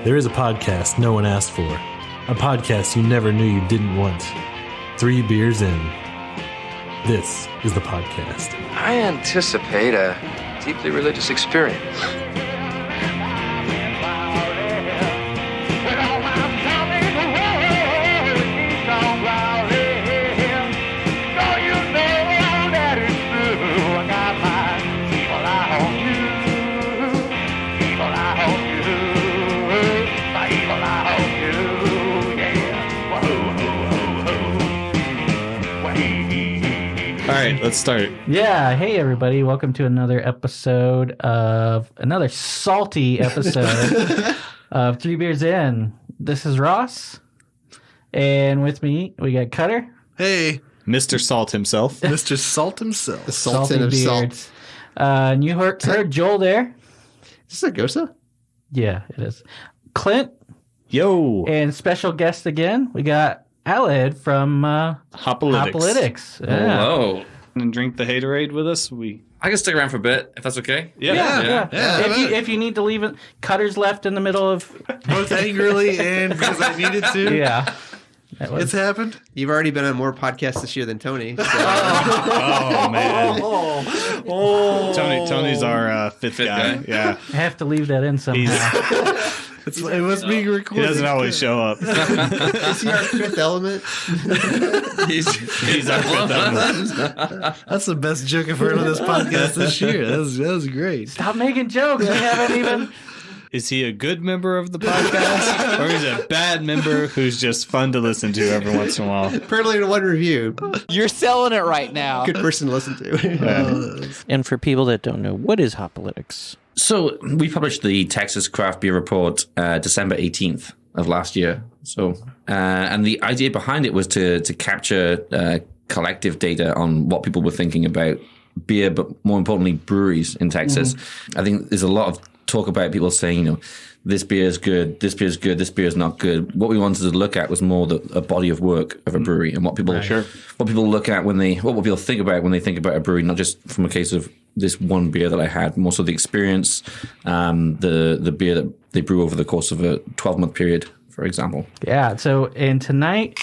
There is a podcast no one asked for. A podcast you never knew you didn't want. 3 beers in. This is the podcast. I anticipate a deeply religious experience. All right, let's start. Yeah, hey everybody, welcome to another episode of another salty episode of 3 Beers In. This is Ross, and with me we got Cutter. Hey, Mr. Salt himself. Mr. Salt himself. The Sultan of Salt. And you heard Joel there. Is this a Gose? Yeah, it is. Clint. Yo. And special guest again, we got Aled from Hopalytics. Hopalytics. Yeah. Hello. And drink the Haterade with us. I can stick around for a bit, if that's okay. Yeah. If you need to leave it, Cutter's left in the middle of... Both angrily and because I needed to. Yeah. It's happened. You've already been on more podcasts this year than Tony. So. Oh, man. Tony's our fifth guy. Yeah. I have to leave that in somehow. It was being recorded. He doesn't always show up. Is he our fifth element? He's our fifth element. That's the best joke I've heard on this podcast this year. That was great. Stop making jokes. I haven't even... Is he a good member of the podcast? Or is he a bad member who's just fun to listen to every once in a while? Apparently in one review. You're selling it right now. Good person to listen to. And for people that don't know, what is Hopalytics? So we published the Texas Craft Beer Report December 18th of last year. So, and the idea behind it was to capture collective data on what people were thinking about beer, but more importantly, breweries in Texas. I think there's a lot of talk about people saying, this beer is good, this beer is good, this beer is not good. What we wanted to look at was more a body of work of a brewery and what people look at what people think about when they think about a brewery, not just from a case of this one beer that I had, more so the experience, the beer that they brew over the course of a 12-month period, for example. Yeah, and tonight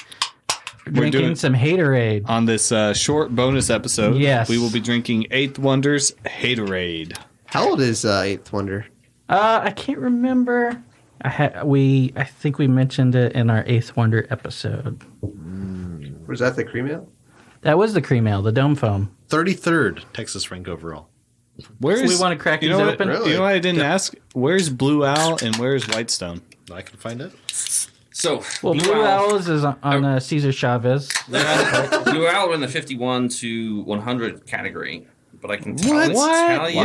we're drinking some Haterade. On this short bonus episode, yes, we will be drinking 8th Wonder's Haterade. How old is 8th Wonder? I can't remember. I think we mentioned it in our 8th Wonder episode. Was that the cream ale? That was the cream ale, the dome foam. 33rd Texas rank overall. Where's, so we want to crack these open? Really? You know what I didn't ask? Where's Blue Owl and where's Whitestone? I can find it. So, Blue Owls is on Cesar Chavez. Blue Owl are in the 51 to 100 category. But I can tell you.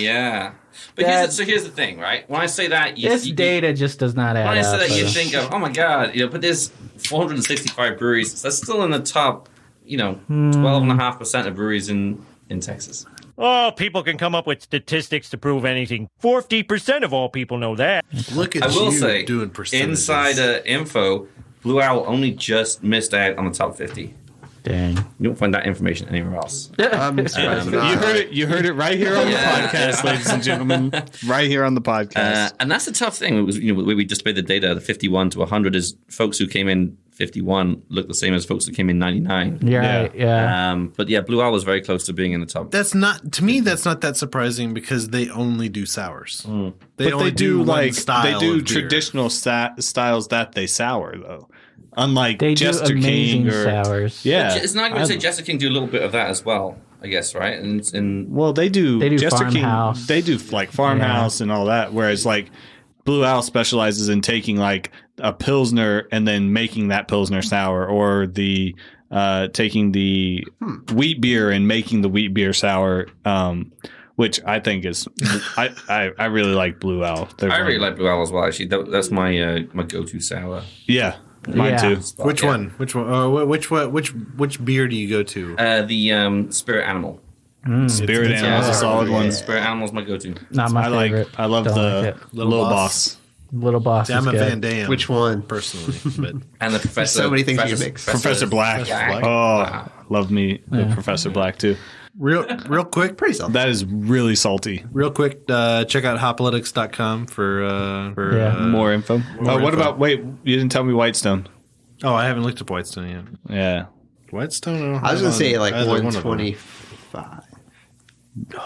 Yeah. But here's the thing, right? When I say that... This data just does not add up. When I say that, you think of, oh my God, but there's 465 breweries. That's still in the top, 12.5% of breweries in Texas. Oh, people can come up with statistics to prove anything. 40% of all people know that. Look at you doing percentages. Insider info, Blue Owl only just missed out on the top 50. Dang. You won't find that information anywhere else. I'm surprised not. You heard it right here on the podcast, ladies and gentlemen. Right here on the podcast. And that's the tough thing. It was, we displayed the data, the 51 to 100 is folks who came in 51 look the same as folks that came in 99. Yeah. But yeah, Blue Owl was very close to being in the top. That's not that surprising because they only do sours. They do traditional styles that they sour though. Unlike they Jester do King or sours. Yeah. It's not going to say Jester King do a little bit of that as well, I guess, right? Well, they do Jester farmhouse. King. They do like farmhouse and all that, whereas like Blue Owl specializes in taking like a Pilsner and then making that Pilsner sour, or the taking the wheat beer and making the wheat beer sour, which I think is I really like Blue Owl. I really like Blue Owl as well. Actually, that's my go-to sour. Yeah, mine too. Which one? Which beer do you go to? The Spirit Animal. Spirit Animal is a solid one. Spirit Animal is my go-to. Not my favorite. I love the Little Boss. Little Boss. I'm a good. Van Dam. Which one? Personally. But and the Professor. So many things you mix. Professor Black. Black. Oh, love me the Professor Black too. Real quick. Pretty salty. That is really salty. Real quick, check out hopalytics.com for More info. More what info. about, wait, you didn't tell me Whitestone. Oh, I haven't looked at Whitestone yet. Yeah. Whitestone? I was going to say like either one of them. 125.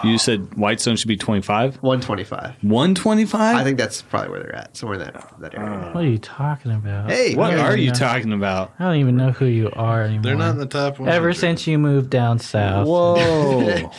You said Whitestone should be 25? 125. 125? I think that's probably where they're at. Somewhere in that area. What are you talking about? Hey, What I don't are even you know. talking about? I don't even know who you are anymore. They're not in the top 100. Ever since you moved down south. Whoa.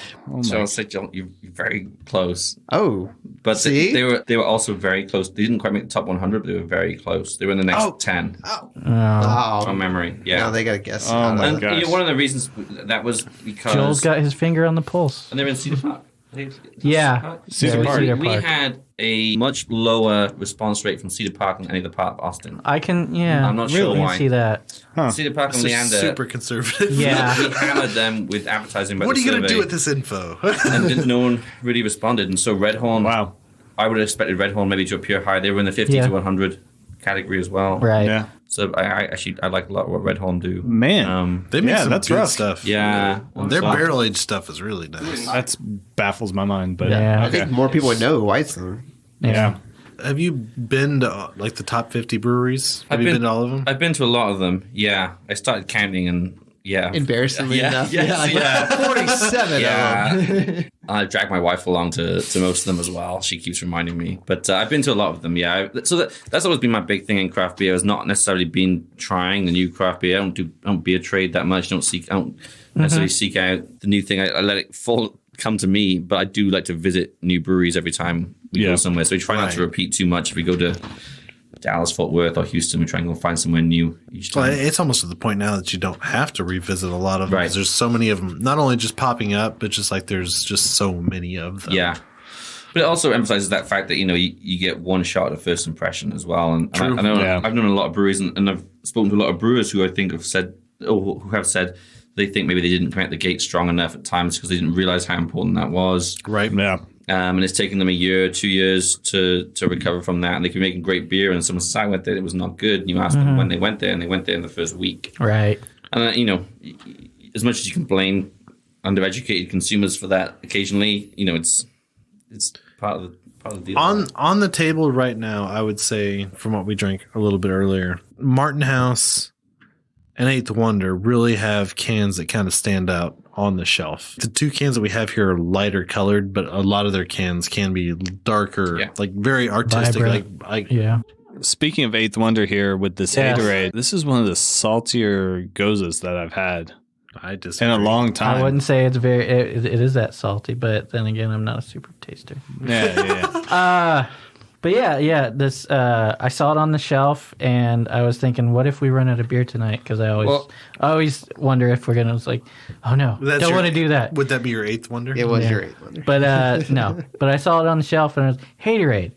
So I'll say, John, you're very close. Oh, But see? they were also very close. They didn't quite make the top 100, but they were very close. They were in the next 10 Oh, from memory. Yeah. now they got to guess. Oh, my And gosh. one of the reasons that was because Joel's got his finger on the pulse. and they're in Cedar Park. Yeah. Cedar Yeah, Park. Cedar We Park. had a much lower response rate from Cedar Park than any other part of Austin. I can, yeah. I'm not sure I can why. see that. Cedar Park and It's Leander, super conservative. Yeah. we hammered them with advertising about What are the you going to survey, do with this info? and no one really responded. And so Red Horn, Wow. I would have expected Red Horn maybe to appear high. They were in the 50 Yeah. to 100 category as well. Right. Yeah. So I actually like a lot what Red Horn do. Man. They make Yeah, some that's good rough. stuff. Yeah. Their So- barrel aged stuff is really nice. That baffles my mind, but Yeah. I think more people would know Whitestone. yeah. Have you been to like the top 50 breweries? Have I've you been- been to all of them? I've been to a lot of them. Yeah. I started counting and yeah. Embarrassingly Yeah, enough. yes, like yeah. 47 of them. Yeah, I drag my wife along to most of them as well. She keeps reminding me, but I've been to a lot of them. Yeah, so that's always been my big thing in craft beer. Has not necessarily been trying the new craft beer. I don't beer trade that much. I don't necessarily seek out the new thing. I let it come to me, but I do like to visit new breweries every time we go somewhere. So we try not to repeat too much. If we go to Dallas, Fort Worth, or Houston, we try and go find somewhere new each Well, time. it's almost to the point now that you don't have to revisit a lot of them. Right. 'Cause there's so many of them, not only just popping up, but just like there's just so many of them. Yeah. But it also emphasizes that fact that, you get one shot at first impression as well. And True. I know Yeah. I've known a lot of breweries and I've spoken to a lot of brewers who I think have said they think maybe they didn't come out the gate strong enough at times because they didn't realize how important that was. Right. Yeah. And it's taken them a year, 2 years to recover from that. And they can be making great beer. And someone says, I went there, it was not good. And you ask them when they went there, and they went there in the first week. Right. And, as much as you can blame undereducated consumers for that occasionally, it's part of the deal. On the table right now, I would say, from what we drank a little bit earlier, Martin House and Eighth Wonder really have cans that kind of stand out on the shelf. The two cans that we have here are lighter colored, but a lot of their cans can be darker, like very artistic. Vibrant. Yeah. Speaking of Eighth Wonder here with this Yes. Haterade, this is one of the saltier Goses that I've had I just in a long time. I wouldn't say it's very. It is that salty, but then again, I'm not a super taster. Yeah. But yeah. This I saw it on the shelf, and I was thinking, what if we run out of beer tonight? Because I always wonder if we're gonna. It's like, oh no, don't want to do that. Would that be your Eighth Wonder? It was Yeah. your 8th Wonder. But no. But I saw it on the shelf, and it was Haterade,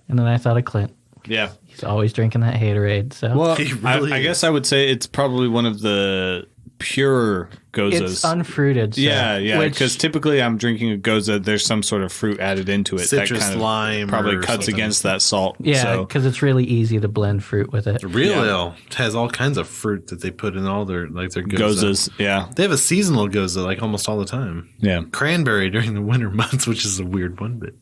and then I thought of Clint. Yeah. He's always drinking that Haterade. So Well, He really I guess I would say it's probably one of the pure Goses. it's unfruited. So, Yeah. which- Because typically I'm drinking a Goza, there's some sort of fruit added into it. Citrus, that kind of lime probably or cuts something. against that salt. yeah, So, because it's really easy to blend fruit with it. Real Ale has all kinds of fruit that they put in all their their Gozas. Yeah. They have a seasonal Goza like almost all the time. Yeah. Cranberry during the winter months, which is a weird one, but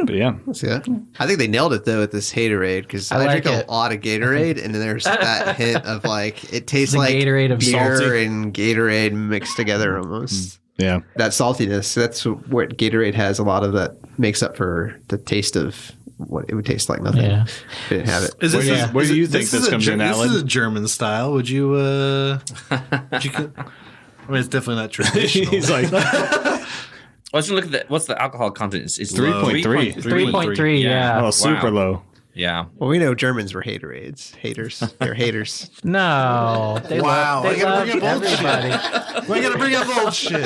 But yeah. See that? I think they nailed it though with this Haterade because I like drink it. a lot of Gatorade and then there's that hint of like it tastes The like Gatorade of beer salty. and Gatorade mixed together almost. Yeah. That saltiness, that's what Gatorade has. A lot of that makes up for the taste of what it would taste like. Nothing. Yeah. If it didn't have it. Is this Where do- where do you think this comes in, This Alan? is a German style. Would you? I mean, it's definitely not traditional. He's like, Let's look at what's the alcohol content? It's 3.3. 3.3. Yeah. oh, super low. Yeah. Well, we know Germans were Haterades. Haters. They're haters. No. They Wow, love, I they gotta love bring up old shit. everybody. We're gonna bring up old shit.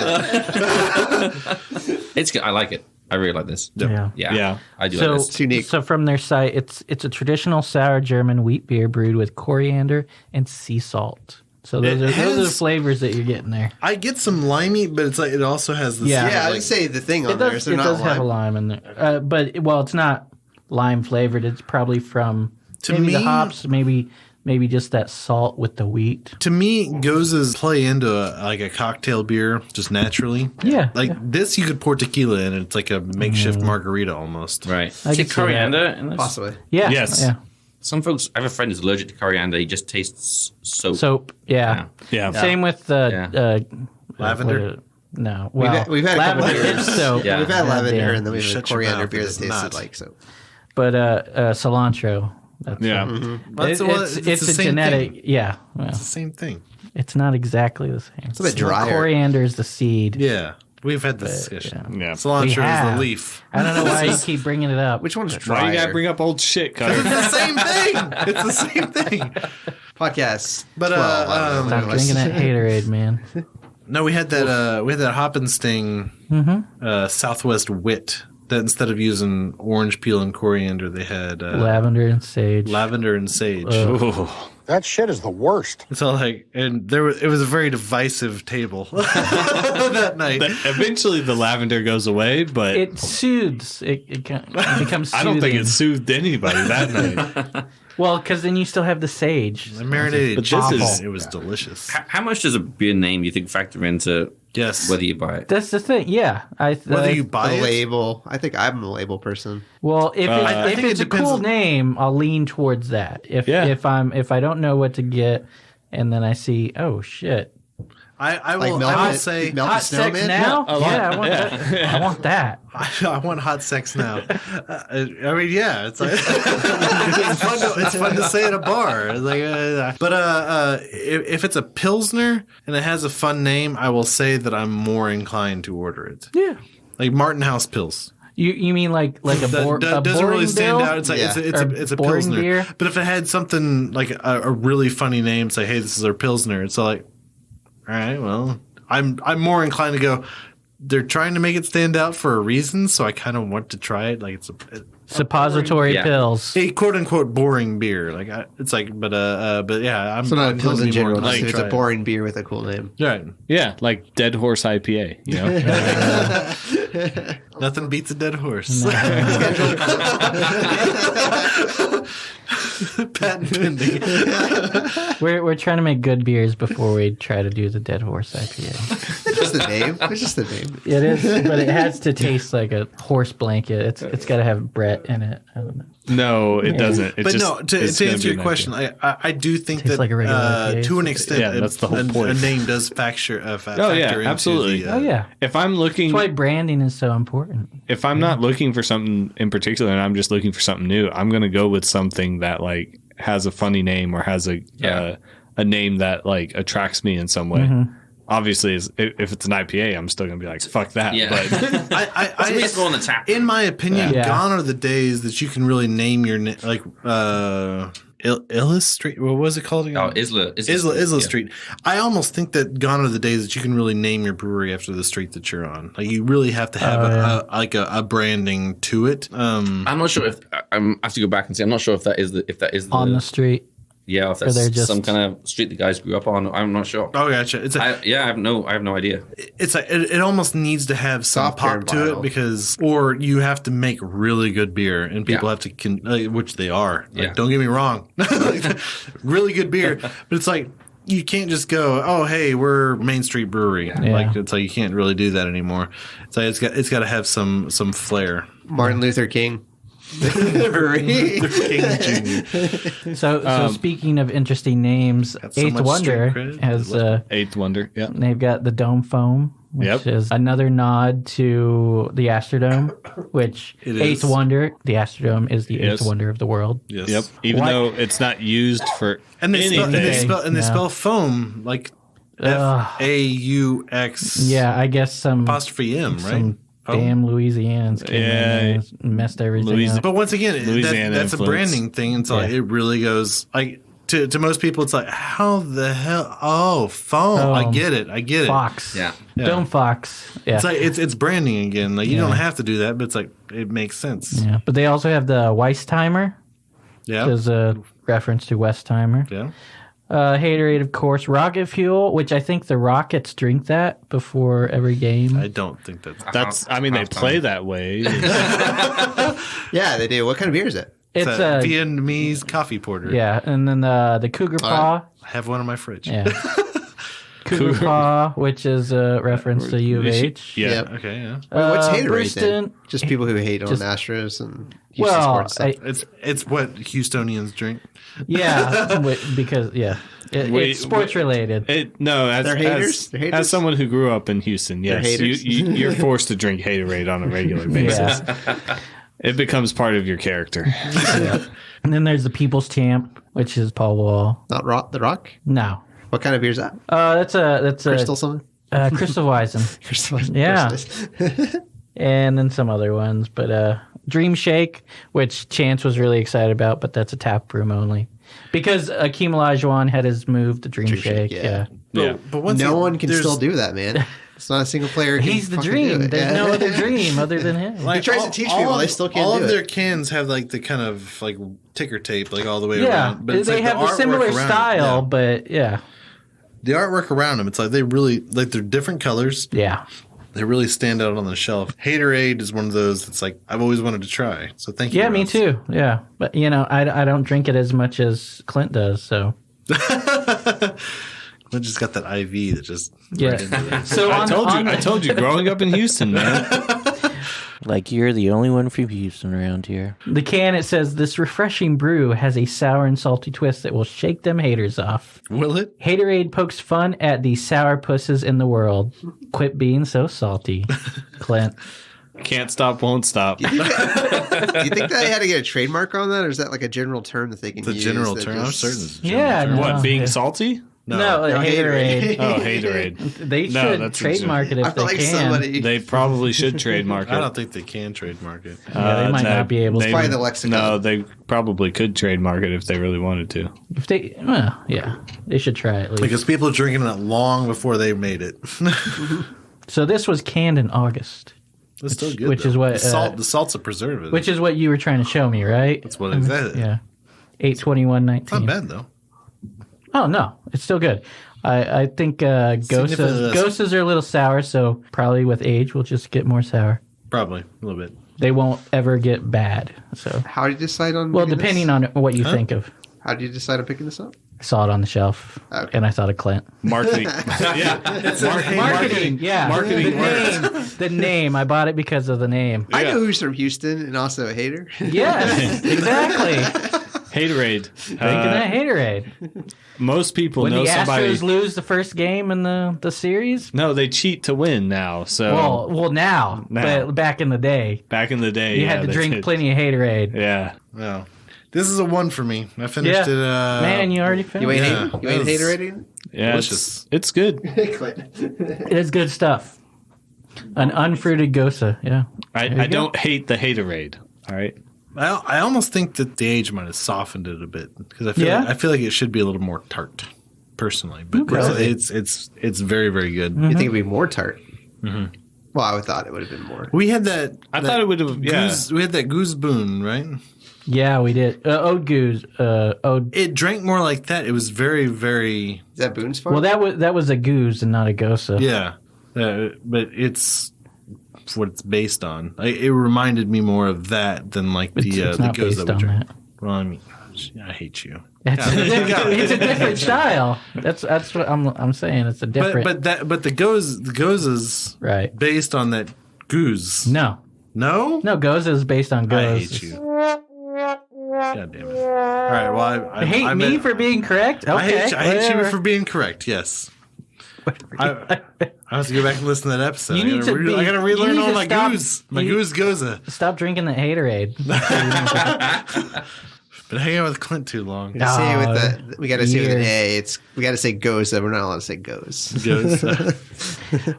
It's good. I like it. I really like this. Yeah. Yeah. I do So, like this. It's unique. so from their site, it's a traditional sour German wheat beer brewed with coriander and sea salt. So those are the flavors that you're getting there. I get some limey, but it's like it also has the Yeah. Yeah, I would say the thing on It there does, is they're it not does have a lime. lime in there, but it's not lime flavored. It's probably from To maybe the me- hops, maybe maybe just that salt with the wheat. To me, Gose's play into a cocktail beer just naturally. Yeah. This, you could pour tequila in, and it's like a makeshift margarita almost. Right. I Is can it see coriander in this? Possibly. Yeah. Yes. Yeah. Some folks, I have a friend who's allergic to coriander. He just tastes soap. Soap. Yeah. Yeah. Same with Lavender? No. Well, We've had a couple lavender beers. is soap. Yeah. We've had lavender, Yeah. and then we've had Shut your coriander mouth, beer it that is tasted not. like soap. But cilantro. That's Yeah. That's it's the a same genetic. thing. Yeah. Well, It's the same thing. it's not exactly the same. It's a bit drier. Coriander is the seed. Yeah. We've had this discussion. Yeah. Cilantro We is the have. leaf. I don't know why you keep bringing it up. Which one's Why drier? you gotta bring up old shit, Cutter? It's the same thing. It's the same thing. Podcast? But, 12, I don't know. Stop drinking that Haterade, man. No, we had that Hop and Sting Southwest Wit. That instead of using orange peel and coriander, they had Lavender and sage. lavender and sage. That shit is the worst. It's all and it was a very divisive table that night. Eventually, the lavender goes away, but It soothes. It becomes soothing. I don't think it soothed anybody that night. Well, because then you still have the sage. The marinated But this chicken, is- it was delicious. How much does a beer name you think factor into Yes. whether you buy it? That's the thing. Yeah. Whether you buy The it, label. I think I'm a label person. Well, if I if think it's it a depends cool on- name, I'll lean towards that. If I don't know what to get, and then I see, oh shit, I Like will melted- say melted hot sex snowman? now. Yeah, Yeah, I want that. I want that. I want hot sex now. I mean, yeah, it's like it's fun to say at a bar. It's like, if it's a pilsner and it has a fun name, I will say that I'm more inclined to order it. Yeah. Like Martin House Pils. You mean like a That doesn't boring really stand bill? out. It's like Yeah. it's a boring pilsner. beer? But if it had something like a really funny name, say, hey, this is our pilsner. It's like, all right, well, I'm more inclined to go. They're trying to make it stand out for a reason, so I kind of want to try it. Like it's a Suppository Yeah. pills. a quote unquote boring beer. Like it's like, but yeah, I'm So not pills in general. Like, Just if it's a boring beer with a cool name. right. Yeah, like Dead Horse IPA, you know? Nothing beats a dead horse. Patent pending. We're trying to make good beers before we try to do the Dead Horse IPA. It's just the name. It's just the name. It is, but it has to taste like a horse blanket. It's got to have Brett in it. I don't know. No, it doesn't. It But just, no, to it's gonna answer be your an question, IPA. I do think Tastes that like a regular IPA. to an extent, Yeah, that's the whole point. A name does factor Oh, yeah, into absolutely. the, Oh yeah, If I'm looking, that's why branding is so important. if I'm not looking for something in particular and I'm just looking for something new, I'm going to go with something that like has a funny name or has a name that like attracts me in some way. Obviously, if it's an IPA, I'm still going to be like, fuck that. Yeah. But It's on the tap. in my opinion, Yeah. gone are the days that you can really name your like Illustrate. What was it called again? Oh, Isla Isla yeah. Street. I almost think that gone are the days that you can really name your brewery after the street that you're on. Like you really have to have a branding to it. I'm not sure if I have to go back and see. I'm not sure if that is the On the street. yeah, if they're that's just- some kind of street the guys grew up on. I'm not sure. Oh, gotcha. It's I have no idea. it's like it almost needs to have some Soft beer pop to bottle. it because, or you have to make really good beer and people Yeah. have to, which they are. Like, Yeah. don't get me wrong, really good beer, but it's like you can't just go, oh hey, we're Main Street Brewery. Yeah. Like it's like you can't really do that anymore. It's like it's got to have some flair. Martin Luther King. Brewery. King Jr. So speaking of interesting names, Got so Eighth much Wonder street cred. has Eighth Wonder, yeah. they've got the Dome Foam, which Yep. is another nod to the Astrodome, which It Eighth is. Wonder, the Astrodome is the Yes. eighth wonder of the world. Yes. Yep. Even Why- though it's not used for And they spell, anything. they Yeah. spell foam like FAUX Yeah, I guess some apostrophe M, right? some Foam. damn Louisians came Yeah. in and messed everything up. But once again, Louisiana that's a influence. branding thing. It's like Yeah. it really goes like to most people. It's like how the hell? Oh, foam! I get it. Fox. Yeah. Dome Fox. Yeah. It's like it's branding again. Like you don't have to do that, but it's like it makes sense. yeah. But they also have the Weistheimer, Yeah, which is a reference to Westheimer. yeah. Haterade, of course. Rocket Fuel, which I think the Rockets drink that before every game. I don't think that's. That's, I mean, they play that way. Yeah, they do. What kind of beer is it? It's a a Vietnamese coffee porter. yeah, and then the Cougar Paw. I have one in my fridge. Yeah. Cougar Paw, which is a reference to U of H. Yeah. Yep. Okay, yeah. Wait, what's Haterade then? Brewston- Just people who hate on Just- Astros and Houston Well, sports stuff. It's what Houstonians drink. yeah, because it's sports related. They're haters? They're haters? As someone who grew up in Houston, yes, haters? you're forced to drink Haterade on a regular basis. It becomes part of your character. Yeah. And then there's the People's Champ, which is Paul Wall. Not the Rock? No, What kind of beer is that? that's Crystal something? Crystal Weizen. Crystal. Yeah. Crystal. And then some other ones, but Dream Shake, which Chance was really excited about, but that's a tap room only because Akeem Olajuwon had his move to Dream Shake. Yeah. But once No one can still do that, man. It's not a single player. Who He's can the fucking do dream. it. There's no other dream other than him. He tries to teach people. They still can't all do of it. their cans have like the kind of like ticker tape like all the way Yeah, around. But it's they like have the a similar artwork around it. style, Yeah. but yeah. The artwork around them, it's like they really like they're different colors. Yeah. They really stand out on the shelf. Haterade is one of those that's like I've always wanted to try. So thank you. Yeah, me Ross. too. Yeah. But, I don't drink it as much as Clint does, so. I just got that IV that just Yeah. right into there. So I told you, growing up in Houston, man. Like you're the only one from Houston around here. the can, it says, this refreshing brew has a sour and salty twist that will shake them haters off. Will it? Haterade pokes fun at the sour pusses in the world. Quit being so salty. Clint. Can't stop, won't stop. Do you think they had to get a trademark on that, or is that like a general term that they can use? It's a general that term. I'm just- certain it's a general Yeah. term. What, no. being salty? No, Haterade. Haterade. Oh, Haterade. They No, should that's trademark it if I they feel like can. somebody. They probably should trademark it. I don't think they can trademark it. Yeah, they might not be able to. Probably the lexicon. No, they probably could trademark it if they really wanted to. If they, yeah, they should try it at least. Because people are drinking it long before they made it. So this was canned in August, It's still good. which though. is what, the salt's a preservative. which is what you were trying to show me, right? That's what exactly. Yeah, 8/21/19. It's not bad though. Oh no, it's still good. I think Significantly less. Goses are a little sour, so probably with age we'll just get more sour. Probably a little bit. They won't ever get bad. So, How do you decide on? well, picking depending this? on what you think of. How do you decide on picking this up? I saw it on the shelf, Okay. and I thought of Clint. Marketing. Yeah. Marketing, yeah. Marketing The name. I bought it because of the name. I know who's from Houston and also a hater. Yes, exactly. Haterade. Drinking that Haterade. Most people When know the somebody. Astros lose the first game in the series? No, they cheat to win now. So Well, now. Now. But back in the day, back in the day, you had to they drink did. plenty of Haterade. Yeah. No. This is a 1 for me. I finished Yeah. it. Man, you already finished. You ain't Yeah, hate, you ain't that was- hater-rating? Yeah. Delicious. It's good. It is good stuff. An unfruited Gose, yeah. I you go. don't hate the Haterade. All right. I almost think that the age might have softened it a bit because Yeah? I feel like it should be a little more tart, personally. But Okay. it's very, very good. You think it'd be more tart? Mm-hmm. Well, I would thought it would have been more. We had that. I thought it would have. Yeah. Goose, we had that goose boon, right? Yeah, we did. Ode Goose. Ode. It drank more like that. It was very, very. Is that Boone's Farm? Well, that was a Goose and not a Gose. Yeah, but it's what it's based on. It reminded me more of that than like It's the not goes based that we on drank. that. Well, I mean, I hate you. It's a different style. That's what I'm saying. It's a different. But the gozes right. based on that goose. No, No. Gose is based on Gose. I hate you. God damn it! All right. Well, I hate me for being correct. Okay, I hate you whatever. for being correct. Yes. I have to go back and listen to that episode. You need to be- I gotta you relearn need all to my stop- goose. My you- goose goza. Stop drinking the Haterade. Been hanging out with Clint too long. We gotta say it with the, we got to say it with an years. A. We got to say goes. We're not allowed to say goes. Goes.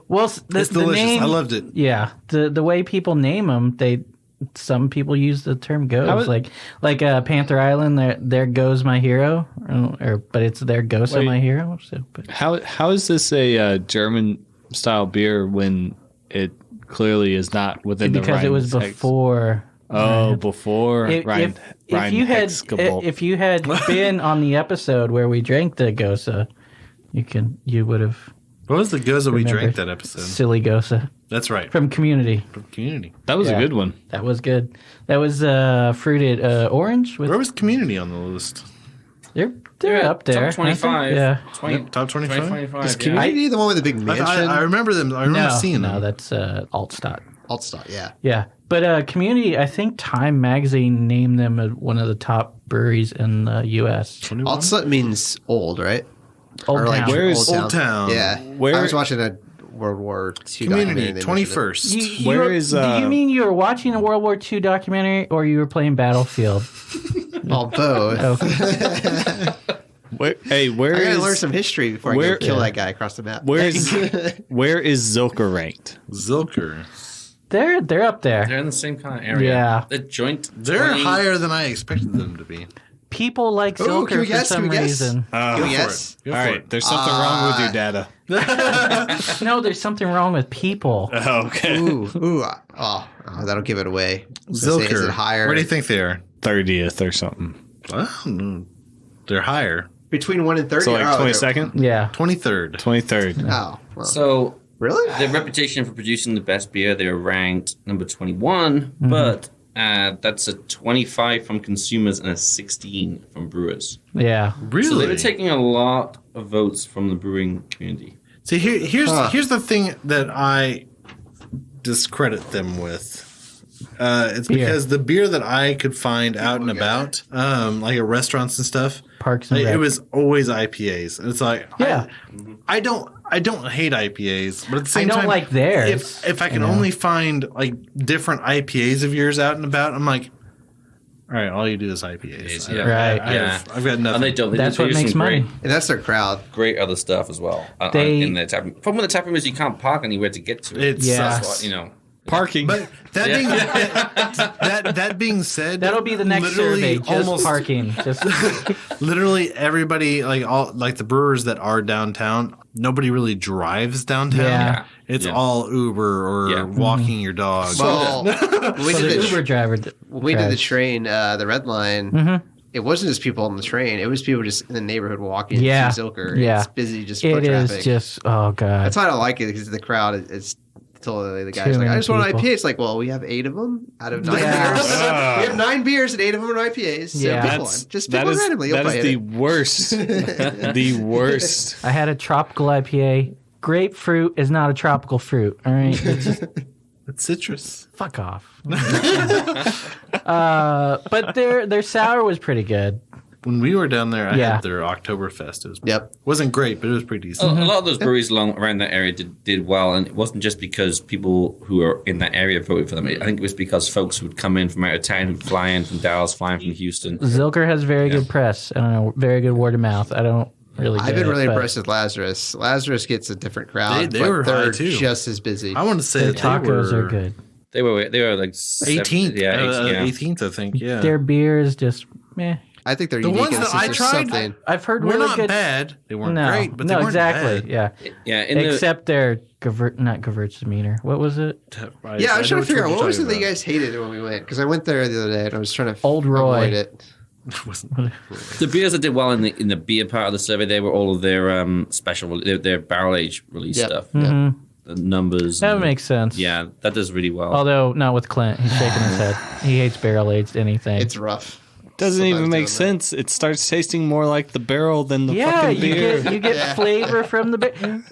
Well, It's the delicious. name, I loved it. Yeah, the way people name them, some people use the term "goes," like Panther Island. There goes my hero, but it's there goes Wait. my hero. So, but How is this a German style beer when it clearly is not within the because it was before. Oh, before If you had if you had been on the episode where we drank the Gose, you would have What was the Gose we Remember drank that episode? Silly Gose That's right. from Community. From Community. That was Yeah. a good one. That was good. That was fruited orange. With Where was Community on the list? they're up there. Top 25. I think. Yeah. 20, Yep, top 25? 25, Is yeah. Community the one with the big mansion? I remember them. I remember seeing them. No, that's Altstadt. Altstadt, yeah. Yeah, but Community. I think Time Magazine named them one of the top breweries in the U.S. Altstadt means old, right? Old Or Town. Where is Old Town? Yeah. Where- I was watching a World War II Community, documentary. 21st. Where is, Do you mean you were watching a World War II documentary, or you were playing Battlefield? Well, both. Where I gotta is learn some history before I where- go kill that guy across the map. where is Zilker ranked? Zilker. They're up there. They're in the same kind of area. Yeah. The joint. They're 20 higher than I expected them to be. People like Ooh, can Zilker we for guess? some Can we guess? reason. Can we Go guess? for it. Go All for right, it. there's something wrong with your data. No, there's something wrong with people. Okay. Ooh. Oh, that'll give it away. So say, Zilker. is it higher? Where do you think they are? 30th or something. Well, no. They're higher. Between 1 and 30? So like Oh, 22nd? Yeah. 23rd. 23rd. Oh, well. So Really? their reputation for producing the best beer, they were ranked number 21, but that's a 25 from consumers and a 16 from brewers. Yeah. Really? So they were taking a lot of votes from the brewing community. See, here's the thing that I discredit them with. It's Beer. because the beer that I could find out and about, like at restaurants and stuff, Parks and like, Rec. it was always IPAs. And it's like, Yeah. I don't hate IPAs, but at the I same don't time, like theirs. If I can only find like different IPAs of yours out and about, I'm like, all right, all you do is IPAs. Yeah. Right. I've got nothing. And they don't. They That's do what some makes money. And that's their crowd. Great other stuff as well. They- in the tap room. Problem with the tap room is you can't park anywhere to get to it. It Yeah. sucks. That's what, you know. Parking. But that being said, That'll be the next survey. Just almost parking. Just literally everybody, like all like the brewers that are downtown, nobody really drives downtown. Yeah. It's Yeah. all Uber or Yeah. walking your dog. Well, we so did the the Uber driver. when we did the train, the red line. Mm-hmm. It wasn't just people on the train. It was people just in the neighborhood walking Yeah. through Zilker. Yeah. It's busy just It foot is traffic. just oh god. That's why I don't like it because the crowd is totally the Too guy's like, I many just want an people. IPA. It's like, well, we have 8 of them out of 9 Yeah. beers. We have 9 beers and 8 of them are IPAs. So Yeah. pick one. Just pick one randomly. You'll that is find the it. worst. The worst. I had a tropical IPA. Grapefruit is not a tropical fruit. All right, it's just, It's citrus. fuck off. But their sour was pretty good. When we were down there, I Yeah. had their Oktoberfest. It was Yep. wasn't great, but it was pretty A decent. lot of those breweries around that area did well, and it wasn't just because people who were in that area voted for them. I think it was because folks who would come in from out of town, who'd fly in from Dallas, fly in from Houston. Zilker has very good press. I don't know, very good word of mouth. I don't really. I've get been it, really but impressed with Lazarus. Lazarus gets a different crowd. They but were high, they're too. just as busy. I want to say Their that tacos they were are good. They were like 18th. Yeah, 18th, I think. Yeah. Their beer is just meh. I think they're The unique ones in the that sense I there's tried, something. I've heard We're really not good. bad. They weren't No, great, but they no, weren't exactly. bad. Yeah, yeah. except their not Gewürztraminer. What was it? Yeah, I was trying to figure out what was it it that you guys hated when we went because I went there the other day and I was trying to Old Roy. avoid it. The beers that did well in the beer part of the survey, they were all of their special, their barrel age release Yep. stuff. Yep. The numbers. That and- makes sense. Yeah, that does really well. Although not with Clint, he's shaking his head. He hates barrel aged anything. It's rough. Doesn't even Sometimes make doing sense. It starts tasting more like the barrel than the yeah, fucking beer. you get flavor from the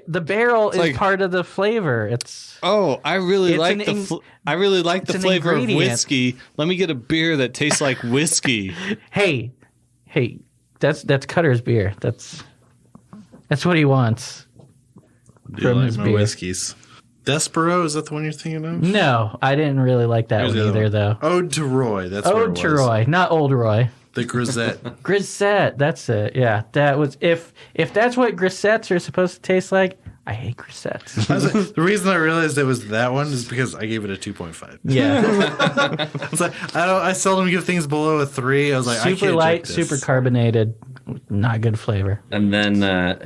the barrel is like- part of the flavor. It's Oh, I really It's like an I really like it's the an flavor of ingredient. whiskey. Let me get a beer that tastes like whiskey. hey, that's Cutter's beer. That's what he wants. Do From like his my beer. whiskeys. Despero, is that the one you're thinking of? No, I didn't really like that Here's one the other either, though. Ode to Roy. That's what it Ode was. to Roy, not Old Roy. The Grisette. Grisette, that's it. Yeah, that was if that's what grisettes are supposed to taste like. I hate Grisettes. I was like, the reason I realized it was that one is because I gave it a 2.5. Yeah. I was like, I seldom give things below a 3. I was like, I Super can't light, drink this. super carbonated, not good flavor. And then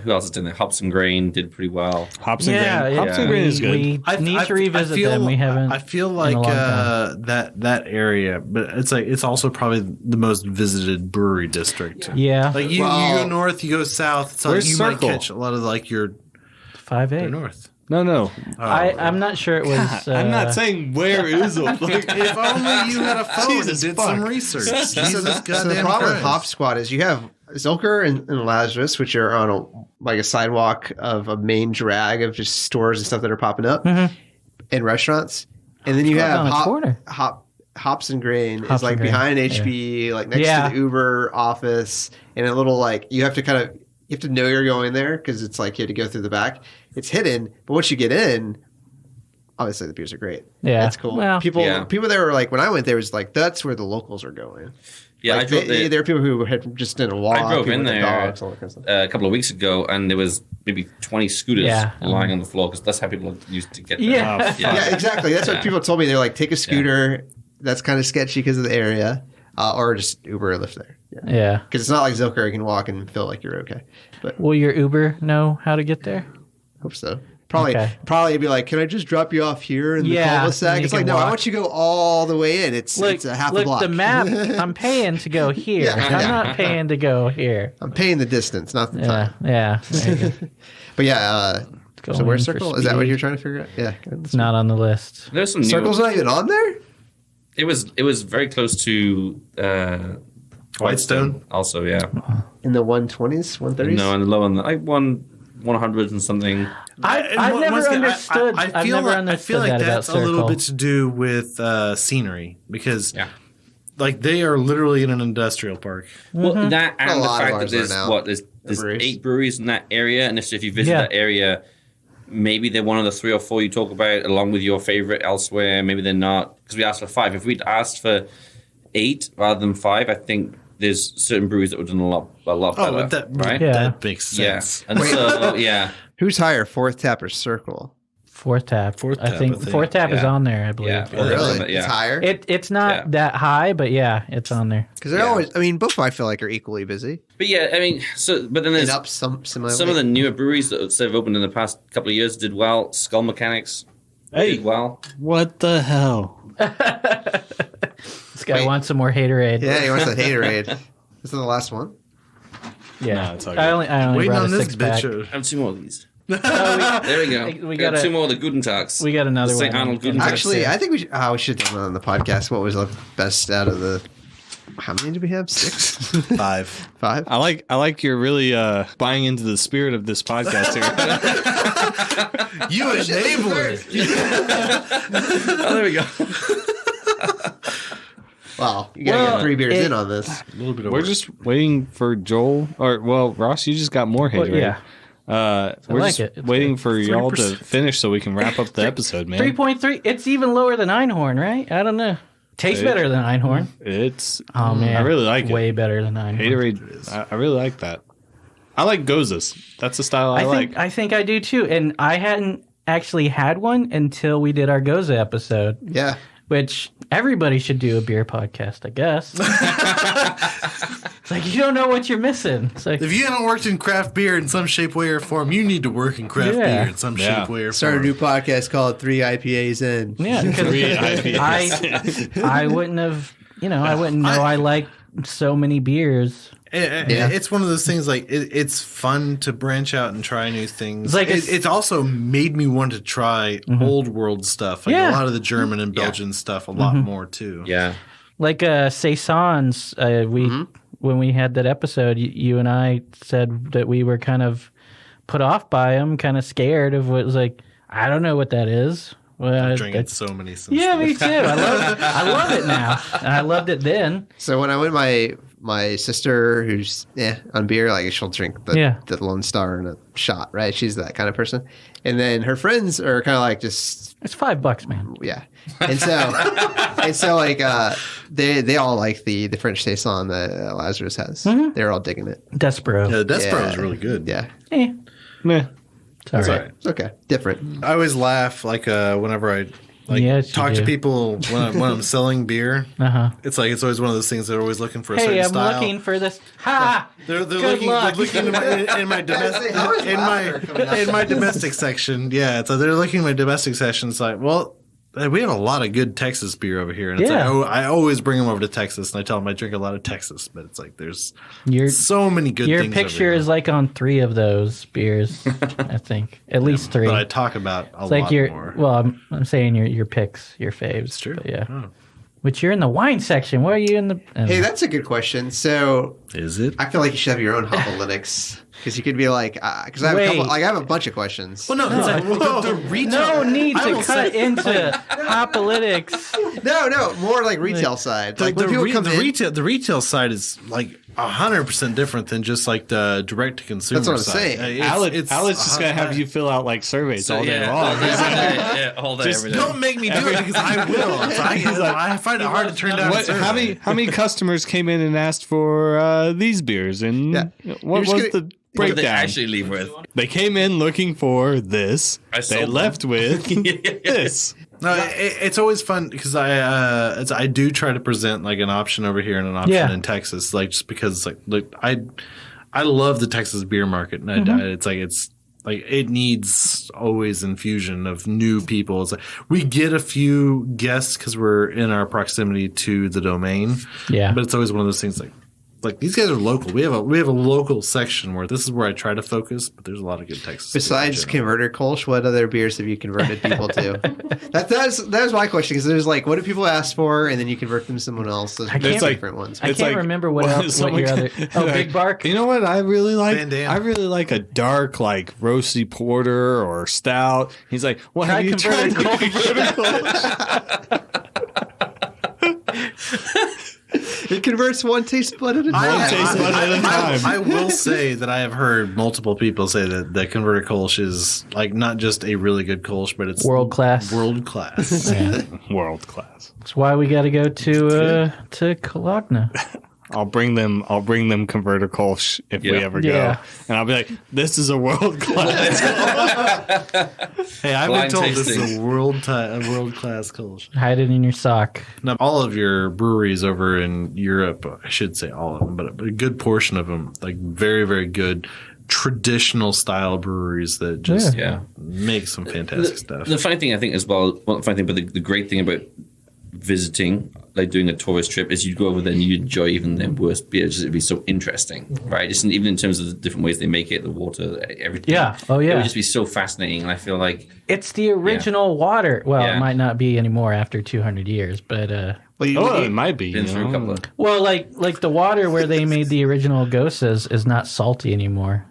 who else is doing that? Hops and Grain did pretty well. Hops and Grain. Hops and Grain is good. We need to revisit them. We haven't. I feel like that area, but it's like it's also probably the most visited brewery district. Yeah. Like you go north, you go south. So Where's you Circle? might catch a lot of like your 5A. north. No. I'm not sure it was. I'm not saying where is it. Like, If only you had a phone Jesus and did fuck. some research. So Jesus the goddamn problem with Christ. Hop Squad is you have Zilker and Lazarus, which are on a sidewalk of a main drag of just stores and stuff that are popping up and restaurants, and then you have on a corner. Hops and Grain Hops is like and Grain, behind HB, like next to the Uber office, and a little like you have to know you're going there because it's like you have to go through the back. It's hidden, but once you get in, obviously the beers are great. Yeah, that's cool. Well, people there were like when I went there was like that's where the locals are going. Yeah, like there are people who had just done a walk. I drove in with there their dogs, all that kind of stuff. a couple of weeks ago, and there was maybe 20 scooters lying on the floor because that's how people used to get there. Yeah, exactly. That's what people told me. They're like, take a scooter. That's kind of sketchy because of the area, or just Uber or Lyft there. Yeah, because it's not like Zilker. You can walk and feel like you're okay. But will your Uber know how to get there? Hope so. Probably it'd be like, can I just drop you off here in the cul-de-sac? It's like, no, I want you to go all the way in. It's a half a block. The map, I'm paying to go here. I'm not paying to go here. I'm paying the distance, not the time. Yeah. But so where's Circle? Is that what you're trying to figure out? Yeah. It's not on the list. There's some Circle's not even on there? It was very close to Whitestone. Also, yeah. In the 120s, 130s? No, and low on the 100 and something. I've never understood. I feel like that's a little bit to do with scenery because, like, they are literally in an industrial park. Well, that and the fact that there's 8 breweries in that area, and if you visit that area, maybe they're one of the 3 or 4 you talk about, along with your favorite elsewhere. Maybe they're not, because we asked for 5. If we'd asked for 8 rather than 5, I think there's certain breweries that would have done a lot better. Right? That makes sense. Yeah. And so, Who's higher, Fourth Tap or Circle? Fourth Tap. I think Fourth Tap is on there, I believe. Yeah. Really? It's higher? It's not that high, but it's on there. Because they're always, both I feel like are equally busy. But yeah, I mean, but then there's some of the newer breweries that have opened in the past couple of years did well. Skull Mechanics did well. What the hell? This guy wants some more Haterade. Yeah, he wants that Haterade. This is the last one? Yeah. No, it's all good. I only Waiting brought on a this 6-pack. bitch. I have 2 more of these. There we go. We got got 2 more of the Gudentags. We got another St. one. Arnold Gudentags. Actually, I think we should have done on the podcast. What was the best out of the... How many did we have? 6? 5. 5? I like you're really buying into the spirit of this podcast here. You enabler. Oh, there we go. Wow, you gotta get 3 beers in on this. A little bit of We're work. just waiting for Joel, Ross, you just got more Haterade. We're like just it. It's waiting for y'all to 3%. finish so we can wrap up the episode, man. 3.3. It's even lower than Einhorn, right? I don't know. Tastes better than Einhorn. It's man, I really like it. Way better than Einhorn. Haterade, I really like that. I like Goses. That's the style I like. I think I do too. And I hadn't actually had one until we did our Gose episode. Yeah. Which everybody should do a beer podcast, I guess. It's like you don't know what you're missing. It's like If you haven't worked in craft beer in some shape, way, or form, you need to work in craft beer in some shape, way, or Start a form. new podcast called 3 IPAs in. yeah, because I wouldn't have, I wouldn't know I like so many beers. It's one of those things like it's fun to branch out and try new things. It's like it's also made me want to try old world stuff, like a lot of the German and Belgian stuff, a lot more too. Yeah. Like Saisons, when we had that episode, you and I said that we were kind of put off by them, kind of scared of what was like. I don't know what that is. Well, I'm drinking so many. Yeah, me too. I love it now. And I loved it then. So when I went, my sister, who's on beer, like she'll drink the Lone Star in a shot, right? She's that kind of person. And then her friends are kind of like just it's $5, man. Yeah, and so like they all like the French saison that Lazarus has. They're all digging it. Despero. Yeah, the Despero is really good. Yeah. Meh. It's all right. It's okay. Different. I always laugh whenever I Yes, you talk to do. people when I'm selling beer. Uh-huh. It's always one of those things they're always looking for a Hey, certain I'm style. looking for this. Ha! They're Good luck. looking in my domestic section. Yeah, so they're looking in my domestic section. It's like, well, we have a lot of good Texas beer over here, and it's Yeah. I always bring them over to Texas, and I tell them I drink a lot of Texas, but it's like there's Your so many good your things. picture over is like on 3 of those beers, I think. At least 3. that I talk about a It's like lot more. Well, I'm saying your picks, your faves. It's true. But yeah. Oh. Which you're in the wine section. Why are you in the? Hey, that's a good question. So Is it? I feel like you should have your own Hopalytics because you could be like, because I have Wait. I have a bunch of questions. Well, no, it's like the retail. no need I to will cut say- into Hopalytics. No, more like retail side. Like when people come in, the retail side is like 100% different than just like the direct to consumer. That's what I'm side. saying. Alex is just gonna have you fill out like surveys all day long. all day, Just every day. Don't make me do it because I will. So I find it hard to turn down. a survey. How many customers came in and asked for these beers, and what You're was just the What did breakdown? they actually leave with? They came in looking for this. I They sold left with this. No, it's always fun because I do try to present like an option over here and an option Yeah. in Texas, like just because I love the Texas beer market, and it's like it needs always infusion of new people. It's like we get a few guests because we're in our proximity to the domain, Yeah. but it's always one of those things like these guys are local. We have a local section where this is where I try to focus, but there's a lot of good Texas. besides beer in general. converter Kolsch, what other beers have you converted people to? that was my question because there's like, what do people ask for, and then you convert them to someone else. There's can't- different ones. I It's can't like- remember what else. What your other? Oh, Big Bark. You know what I really like? Van Dam. I really like a dark, like roasty porter or stout. He's like, "What Try have you tried?" converted Converter It converts one taste bud at a time. taste bud at a time. I will say that I have heard multiple people say that the converter Kolsch is like not just a really good Kolsch, but it's World class. World class. Yeah. World class. That's why we got to go to Cologne. I'll bring them converter Kolsch if we ever go, Yeah. and I'll be like, "This is a world class." Hey, I've been Blind told this tasting. is a world class Kolsch. Hide it in your sock. Now, all of your breweries over in Europe, I should say all of them, but a good portion of them, like very, very good traditional style breweries that just Yeah. make some fantastic stuff. The funny thing I think as well, well, not funny thing, but the great thing about visiting, like doing a tourist trip, is you go over there and you enjoy even their worst beers. It'd be so interesting, right? Just even in terms of the different ways they make it, the water, everything. Yeah. Oh, yeah. It would just be so fascinating, and I feel like It's the original water. Well, Yeah. it might not be anymore after 200 years, but Well, you, Oh, it might be. been you through a know? couple of. well, like the water where they made the original Goses is not salty anymore,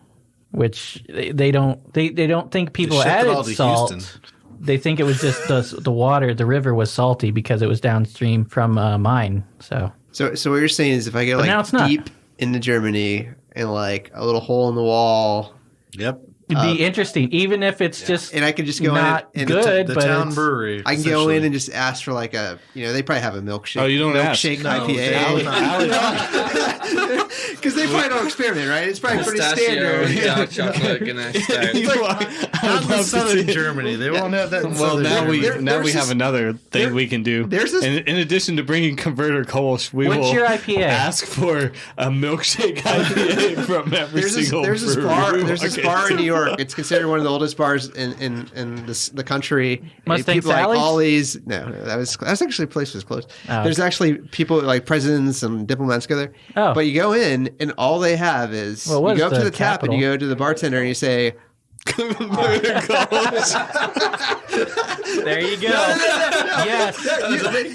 which they don't think people shipped it all added to salt. Houston. They think it was just the water. The river was salty because it was downstream from a mine. So so what you're saying is if I go now like it's not. deep into Germany and like a little hole in the wall, Yep. it'd be interesting, even if it's just and I could just go not in and good. The but town it's- brewery. I can go in essentially. and just ask for like a, they probably have a milkshake. Oh, you don't ask. milkshake No, IPA. Because they probably don't experiment, right? It's probably pretty standard. Dark chocolate, Ganesh stout. Not in southern Germany. They won't have that in Well, southern now Germany. we have another thing we can do. there's this- in addition to bringing converter Kolsch, we What's will your IPA? ask for a milkshake IPA from every single There's this brewery bar. we There's walk this bar in into. New York. It's considered one of the oldest bars in the country. And Mustang people like Sally's? all these. No, that's actually a place that's closed. Oh, There's actually people like presidents and diplomats go there. Oh. But you go in and all they have is Well, what you go is up to the the tap and you capital? go to the bartender and you say, Converter Kolsch. There you go. Yes,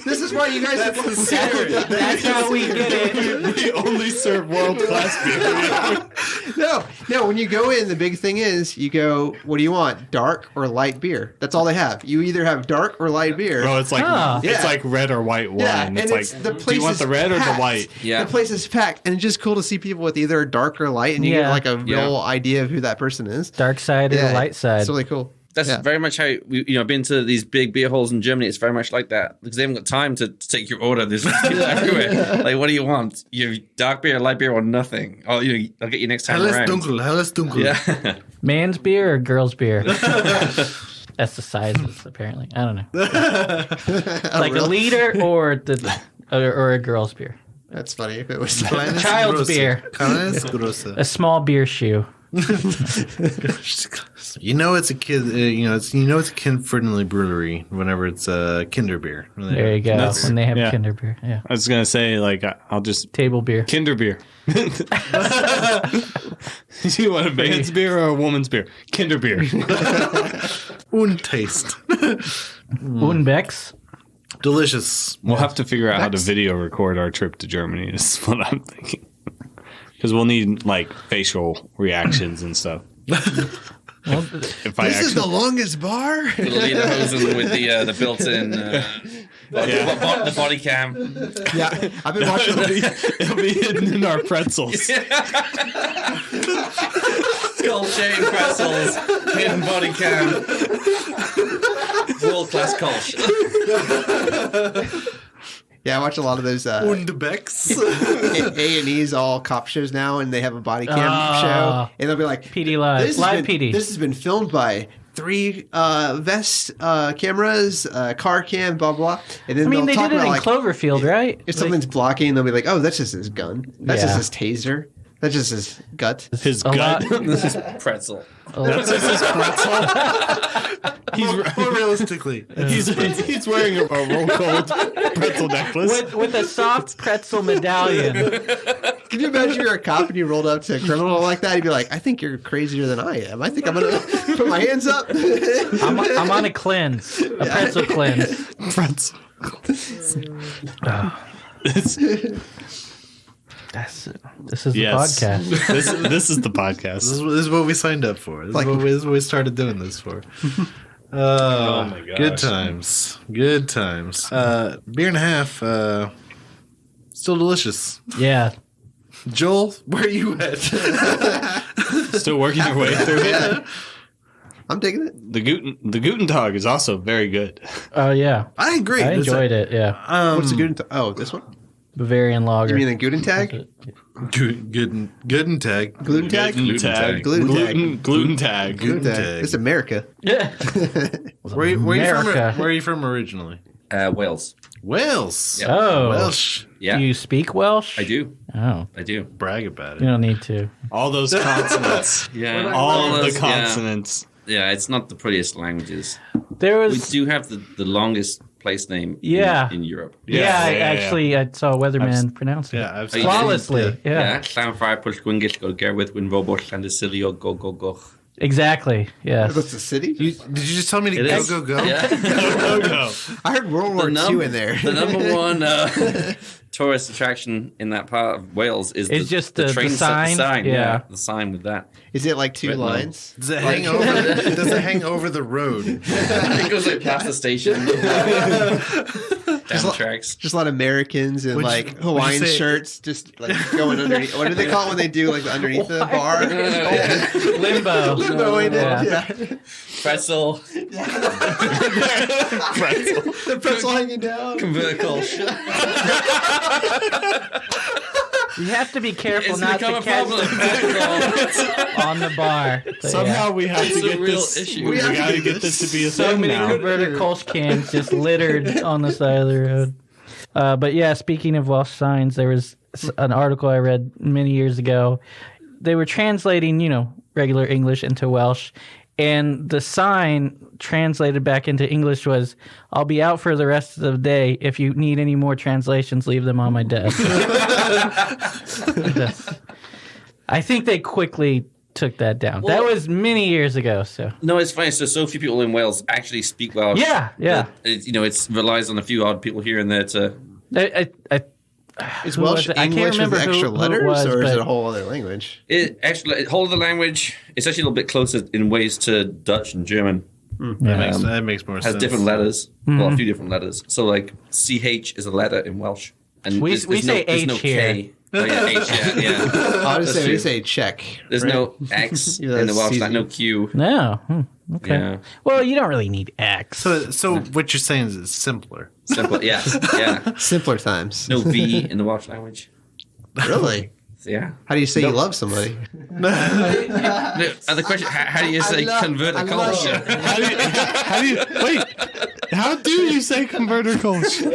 "This is why you guys are that's how we get it. We only serve world class beer. No. When you go in, the big thing is you go, what do you want? Dark or light beer? That's all they have. You either have dark or light beer. Bro, it's like Huh. it's Yeah. like red or white wine. Yeah, and it's like, the do place you want is the red or the packed. white? Yeah. The place is packed, and it's just cool to see people with either dark or light, and you Yeah. get like a real idea of who that person is. Dark side or the light side. It's really cool. That's very much how I've been to these big beer halls in Germany. It's very much like that because they haven't got time to take your order. There's people everywhere. Like, what do you want? You have dark beer, light beer, or nothing? Oh, I'll get you next time around. Helles dunkel. Yeah. Man's beer or girl's beer? That's the sizes, apparently. I don't know. Like a liter or a girl's beer. That's funny. If it was Child's beer. A small beer shoe. It's a kid. It's a kid-friendly brewery whenever it's a Kinder beer. There you go. When they have Kinder beer, yeah. I was gonna say I'll just table beer, Kinder beer. Do you want a man's beer or a woman's beer? Kinder beer. Taste. Beck's. Delicious. We'll have to figure out how to video record our trip to Germany. Is what I'm thinking. Because we'll need facial reactions and stuff. Well, this is the longest bar. Little lederhosen with the built-in the body cam. Yeah, I've been watching. It'll be hidden in our pretzels. Gold-shaped pretzels, hidden body cam, world-class Kolsch. Yeah, I watch a lot of those Becks. A&E's all cop shows now, and they have a body cam show, and they'll be like, PD Live, PD. This has been filmed by 3 vest cameras, car cam, blah, blah. And then they did it in Cloverfield, right? If something's blocking, they'll be like, oh, that's just his gun. That's just his taser. That's just his gut. His gut? This is pretzel. That's just his pretzel? More realistically, he's wearing a roll-cold pretzel necklace. With a soft pretzel medallion. Can you imagine you're a cop and you rolled up to a criminal like that? You'd be like, I think you're crazier than I am. I think I'm going to put my hands up. I'm on a cleanse. A pretzel cleanse. Pretzel. This is the podcast. This is the podcast. This is what we signed up for. This is what we started doing this for. Oh my gosh. Good times. Good times. Beer and a half. Still delicious. Yeah. Joel, where are you at? Still working your way through it. I'm digging it. The Guten Tag is also very good. Oh, yeah. I agree. I enjoyed it, yeah. What's the Guten Tag? Oh, this one? Bavarian lager. You mean the Guten Tag? Guten Tag. Gluten Tag? Gluten Tag. Gluten Tag. It's America. Yeah. Where are you from originally? Wales. Wales. Yep. Oh. Welsh. Yeah. Do you speak Welsh? I do. Oh. I do. Brag about You it. don't need to. All those consonants. Yeah. All of the consonants. Yeah, it's not the prettiest languages. We do have the longest place name in Europe. Actually, I saw a weatherman pronounce it. Yeah, I've flawlessly. Yeah. Exactly. Yes. What's the city? Did you just tell me to go? Yeah. Go. I heard World War II in there. The number one tourist attraction in that part of Wales is just the train sign. Yeah, the sign with that. Is it like 2 lines? Does it hang over? Does it hang over the road? It goes past the station. Down the tracks. Just a lot of Americans in Hawaiian shirts, just going underneath. What do they call it when they do underneath the bar? Limbo. Limboing it. Yeah. Pretzel. The pretzel hanging down. Convertible. You have to be careful It's not to become a catch problem. the on the bar. So, Somehow we have It's to a get real this. issue. We got to get this to be a so thing many now. converted Kolsch cans just littered on the side of the road. But yeah, speaking of Welsh signs, there was an article I read many years ago. They were translating, regular English into Welsh. And the sign translated back into English was, I'll be out for the rest of the day. If you need any more translations, leave them on my desk. I think they quickly took that down. That was many years ago. So no, it's funny. So few people in Wales actually speak Welsh. Yeah. It relies on a few odd people here and there to. Is Welsh English with extra letters, or is it a whole other language? A whole other language. It's actually a little bit closer in ways to Dutch and German. That makes more sense. Has different letters. Well, a few different letters. So, CH is a letter in Welsh. And we say H no here. K. Oh, yeah, H, yeah. I would say we say check. There's no X in the Welsh, no Q. No. Okay. Yeah. Well, you don't really need X. So what you're saying is it's simpler. Simple. Yeah. Yeah. Simpler times. No V in the Welsh language. Really? Yeah. How do you say you love somebody? No, the question: how do you say convert a culture? How do you say converter culture?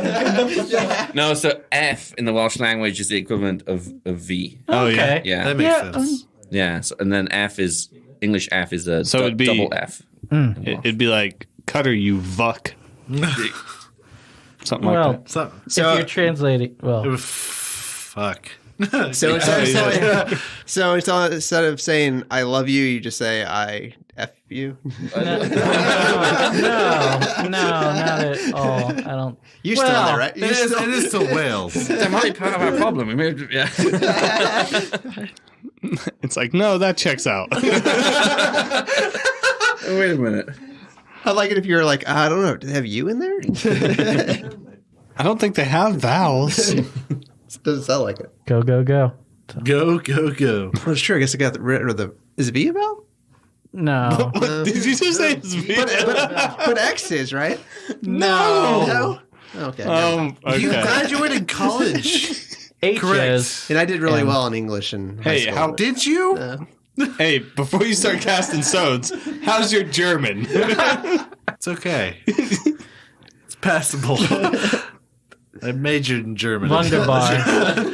No, so F in the Welsh language is the equivalent of V. Oh Okay. Yeah. That makes sense. Yeah. So, and then F is English F is a So it'd be- double F. It'd be like Cutter, you vuck. Something Well, like that. if you're translating, well, Fuck. So instead of saying I love you, you just say I F you. no, not at all. I don't. You're still in there, right? You're still- It is still Wales. That might be part of our problem. We moved, yeah. It's like, no, that checks out. Wait a minute. I like it if you're like, I don't know, do they have you in there? I don't think they have vowels. Doesn't sound like it. Go. Go, go, go. Well, it's true. I guess I got rid of the. Is V a vowel? No. Did you just say it's V? But X is, right? No. Okay. Okay. You graduated college. H Correct. is. And I did really well in English and Hey, how Did you? Hey, before you start casting stones, how's your German? It's okay. It's passable. I majored in German. Wunderbar.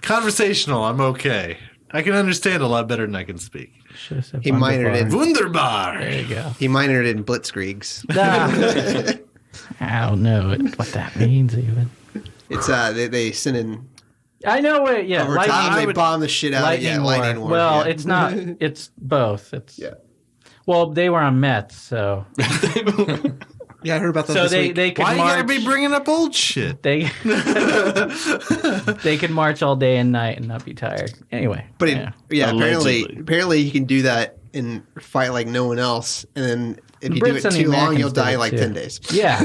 Conversational, I'm okay. I can understand a lot better than I can speak. Should have said He minored in. Wunderbar. There you go. He minored in blitzkriegs. I don't know what that means even. It's they send in I know what. Yeah, over time. They bomb the shit out of lightning war. Well, yeah. it's not. It's both. It's Yeah. Well, they were on Mets, so Yeah, I heard about that. so this week. they could Why you march. gotta be bringing up old shit? They they could march all day and night and not be tired. Anyway, But yeah. apparently you can do that and fight like no one else, and then if you do Brits it and the too long, you'll Americans did die it like too. 10 days. Yeah.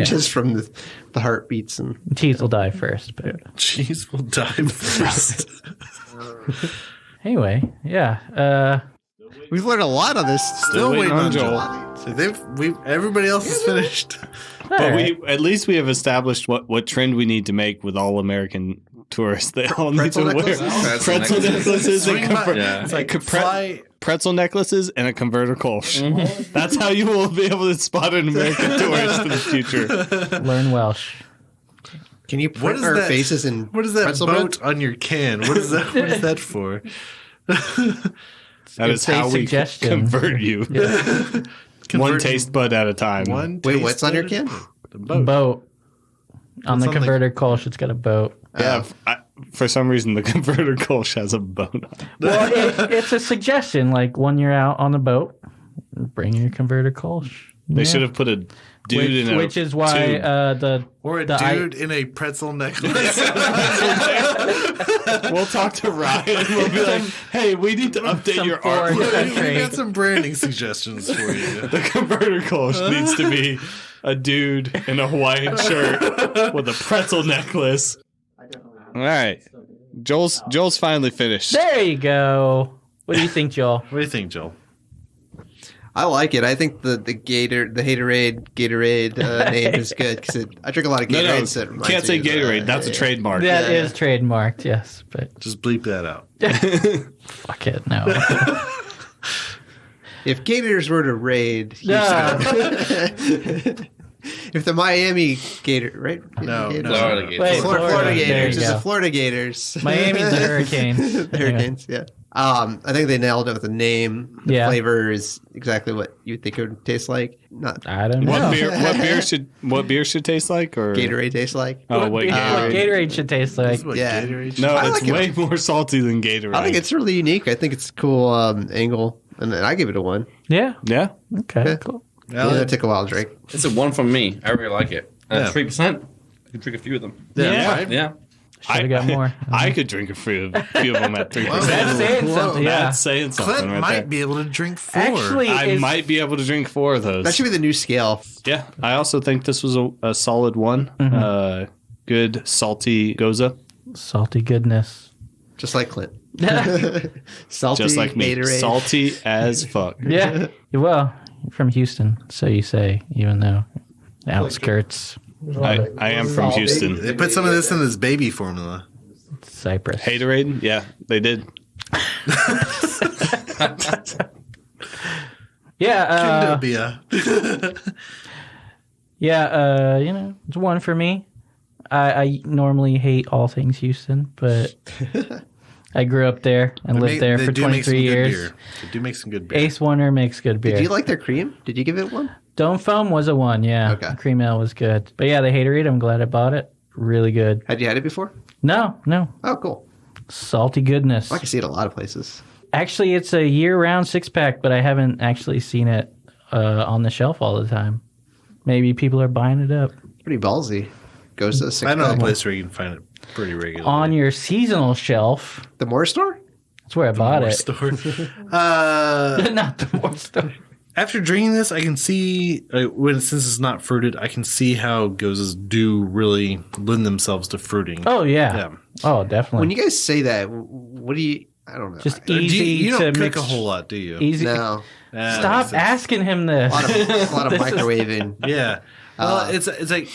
Just from the heartbeats and Cheese will die first, but Cheese will die first. anyway, yeah. we've learned a lot of this. Still waiting on Joel. Joel. So everybody else is finished. But Alright. at least we have established what trend we need to make with all American tourists. They all need to Pretzel wear necklaces? pretzel necklaces and Swing by- Yeah. It's like Pre- pretzel necklaces and a converter Kolsch. That's how you will be able to spot an American tourist in the future. Learn Welsh. Can you What print is our that? faces in What is that pretzel boat bread? on your can? What is that? What is that for? That is It's a how we suggestion. convert you. One Convert- taste bud at a time. One. Wait, taste what's on your bud? can? The boat. Boat. On What's the on the- converter Kolsch, it's got a boat. Yeah, for some reason the converter Kolsch has a boat on it. Well, it's a suggestion. Like when you're out on the boat, bring your converter Kolsch. They should have put a dude in a which is why tube. Or a the dude in a pretzel necklace. We'll talk to Ryan. We'll be like, hey, we need to update some your foreign artwork. country. We got some branding suggestions for you. The converter Kolsch needs to be a dude in a Hawaiian shirt with a pretzel necklace. All right. Joel's finally finished. There you go. What do you think, Joel? What do you think, Joel? I like it. I think the Haterade name is good because I drink a lot of No, Gatorade. So it you reminds can't say me of, Gatorade. That's a trademark. That Yeah. is trademarked, yes, but Just bleep that out. fuck it, no. If Gators were to raid Houston, if the Miami Gator, right? No, Gators? no. Florida Gators. Wait, Florida There you Gators. It's go. the Florida Gators. Miami's the Hurricanes. The Hurricanes, yeah. I think they nailed it with the name. The Yeah. flavor is exactly what you think it would taste like. Not I don't know. What beer should taste like? Or Gatorade tastes like. Oh, What what Gatorade, Gatorade? should taste This like. is what Yeah. Gatorade should No, I it's like it. way more salty than Gatorade. I think it's really unique. I think it's a cool angle, and I give it a 1. Yeah. yeah. Okay. Yeah. Cool. Yeah, that took a while to drink. It's a 1 from me. I really like it. Yeah. 3%. I can drink a few of them. Yeah. right? Yeah. Should have got more. I could drink a few of them at 3%. That's saying something. Yeah. That's saying something Clint right might there. be able to drink 4. Actually, I might be able to drink 4 of those. That should be the new scale. Yeah, I also think this was a solid one. Good salty Gose. salty goodness. Just like Clint. Salty, Just like me. Haterade. Salty as fuck. Yeah. Well, you're from Houston, so you say, even though outskirts, I am from Houston. They put some of this in this baby formula. Cyprus. Haterade? Yeah, they did. Yeah. Kindobia. Yeah, it's one for me. I normally hate all things Houston, but I grew up there and lived there for 23 years. They do make some good beer. Eighth Wonder makes good beer. Did you like their cream? Did you give it one? Dome Foam was a 1, yeah. Okay. Cream Ale was good. But yeah, the Haterade, I'm glad I bought it. Really good. Had you had it before? No. Oh, cool. Salty goodness. I can see it a lot of places. Actually, it's a year-round 6-pack, but I haven't actually seen it on the shelf all the time. Maybe people are buying it up. Pretty ballsy. Goes to the 6-pack. I know a place where you can find it pretty regularly. On your seasonal shelf. The Moore store? That's where I bought it. Store. Not the Moore store. After drinking this, I can see, since it's not fruited, I can see how Goses do really lend themselves to fruiting. Oh, yeah. Oh, definitely. When you guys say that, what do you... I don't know. Just easy you don't to cook mix a whole lot, do you? Easy. No. Stop asking him this. A lot of microwaving. Yeah. Well, it's like...